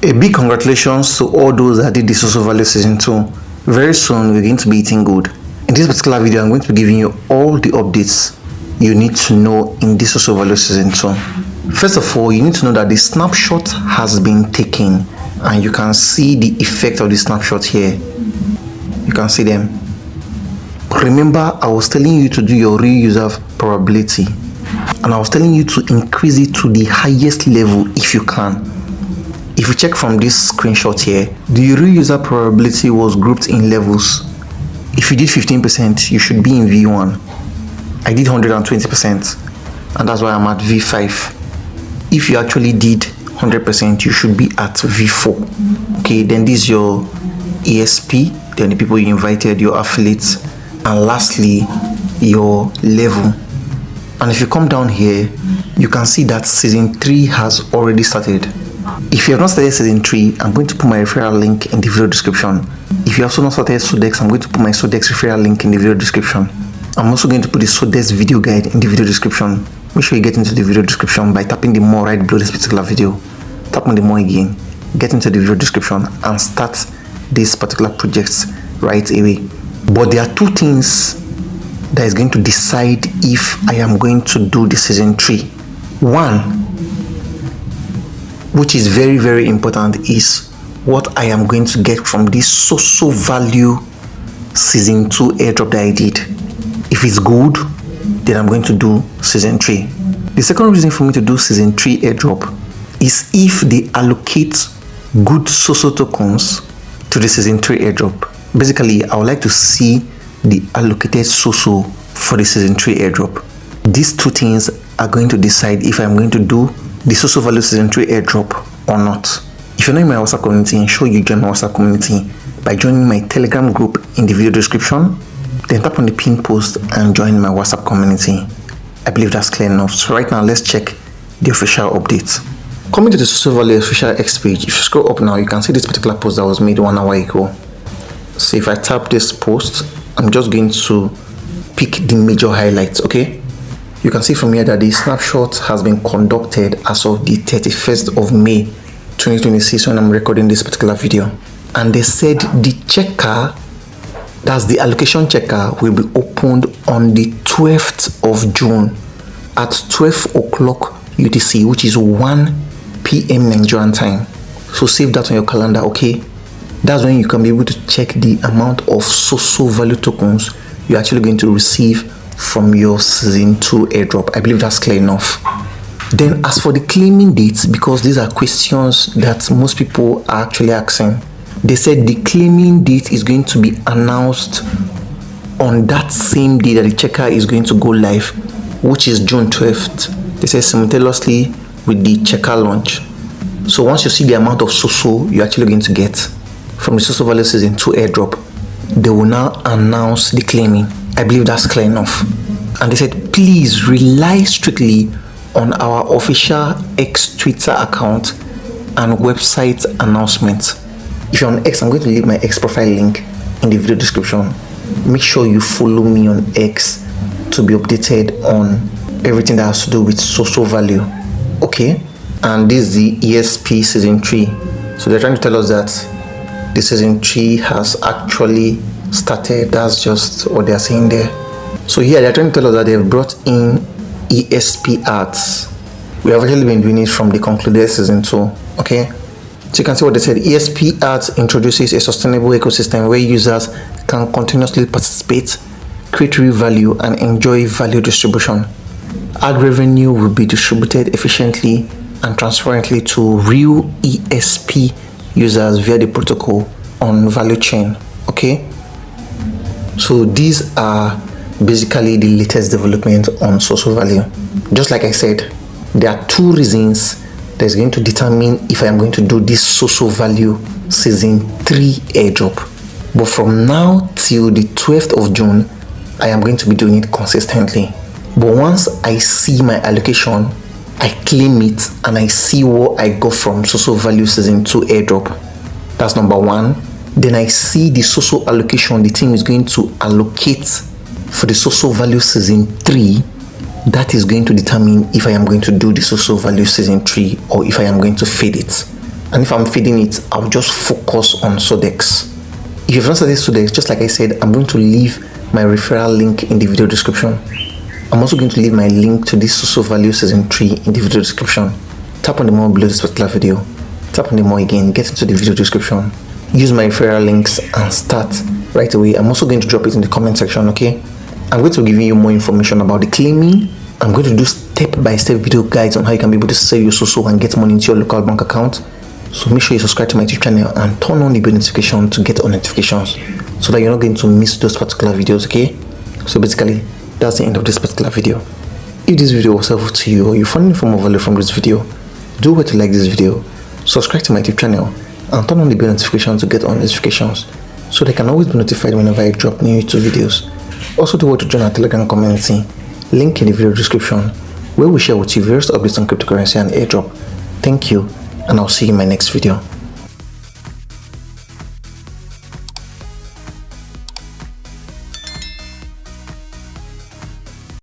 A big congratulations to all those that did the Sosovalue Season 2. Very soon we're going to be eating good. In this particular video, I'm going to be giving you all the updates you need to know in this Sosovalue Season 2. First of all, you need to know that the snapshot has been taken, and you can see the effect of the snapshot here. You can see them. Remember, I was telling you to do your real user probability, and I was telling you to increase it to the highest level if you can. If you check from this screenshot here, the real user probability was grouped in levels. If you did 15%, you should be in V1. I did 120%, and that's why I'm at V5. If you actually did 100%, you should be at V4. Okay, then this is your ESP, then the people you invited, your affiliates, and lastly, your level. And if you come down here, you can see that Season 3 has already started. If you have not started Season 3, I'm going to put my referral link in the video description. If you have also not started Sodex, I'm going to put my Sodex referral link in the video description. I'm also going to put the Sodex video guide in the video description. Make sure you get into the video description by tapping the more right below this particular video. Tap on the more again, get into the video description, and start this particular project right away. But there are two things that is going to decide if I am going to do the Season 3. One, which is very, very important, is what I am going to get from this Sosovalue Season 2 airdrop that I did. If it's good, then I'm going to do Season 3. The second reason for me to do Season 3 airdrop is if they allocate good SOSO tokens to the Season 3 airdrop. Basically, I would like to see the allocated SOSO for the Season 3 airdrop. These two things are going to decide if I'm going to do the Sosovalue Season 3 airdrop or not. If you're not in my WhatsApp community, ensure you join my WhatsApp community by joining my Telegram group in the video description. Then tap on the pinned post and join my WhatsApp community. I believe that's clear enough. So right now, let's check the official update. Coming to the Sosovalue official X page, if you scroll up now, you can see this particular post that was made 1 hour ago. So if I tap this post, I'm just going to pick the major highlights, okay? You can see from here that the snapshot has been conducted as of the 31st of May 2026 when I'm recording this particular video. And they said the checker, that's the allocation checker, will be opened on the 12th of June at 12 o'clock UTC, which is 1 p.m. Nigerian time. So save that on your calendar, okay? That's when you can be able to check the amount of Sosovalue tokens you're actually going to receive from your Season 2 airdrop. I believe that's clear enough. Then as for the claiming dates, because these are questions that most people are actually asking, they said the claiming date is going to be announced on that same day that the checker is going to go live, which is June 12th. They said simultaneously with the checker launch. So once you see the amount of SOSO you're actually going to get from the Sosovalue Season 2 airdrop, they will now announce the claiming. I believe that's clear enough. And they said, please rely strictly on our official X Twitter account and website announcements. If you're on X, I'm going to leave my X profile link in the video description. Make sure you follow me on X to be updated on everything that has to do with Sosovalue. Okay? And this is the ESP Season 3. So they're trying to tell us that the Season 3 has actually started. That's just what they're saying there. So here they're trying to tell us that they've brought in ESP ads. We have actually been doing it from the concluded Season 2. Okay, so you can see what they said. ESP ads introduces a sustainable ecosystem where users can continuously participate, create real value, and enjoy value distribution. Ad revenue will be distributed efficiently and transparently to real ESP users via the protocol on value chain. Okay, so these are basically the latest development on Sosovalue. Just like I said, there are two reasons that's going to determine if I am going to do this Sosovalue Season 3 airdrop. But from now till the 12th of June, I am going to be doing it consistently. But once I see my allocation, I claim it, and I see what I got from Sosovalue Season 2 airdrop. That's number one. Then I see the SOSO allocation the team is going to allocate for the Sosovalue Season 3. That is going to determine if I am going to do the Sosovalue Season 3 or if I am going to fade it. And if I'm feeding it, I'll just focus on Sodex. If you've not started Sodex, just like I said, I'm going to leave my referral link in the video description. I'm also going to leave my link to this Sosovalue Season 3 in the video description. Tap on the more below this particular video. Tap on the more again, get into the video description. Use my referral links and start right away. I'm also going to drop it in the comment section, okay? I'm going to be giving you more information about the claiming. I'm going to do step-by-step video guides on how you can be able to sell your Soso and get money into your local bank account. So make sure you subscribe to my YouTube channel and turn on the bell notification to get all notifications so that you're not going to miss those particular videos, okay? So basically, that's the end of this particular video. If this video was helpful to you or you found any form of value from this video, do well to like this video, subscribe to my YouTube channel, and turn on the bell notification to get all notifications so they can always be notified whenever I drop new YouTube videos. Also do well to join our Telegram community, link in the video description, where we share with you various updates on cryptocurrency and airdrop. Thank you, and I'll see you in my next video.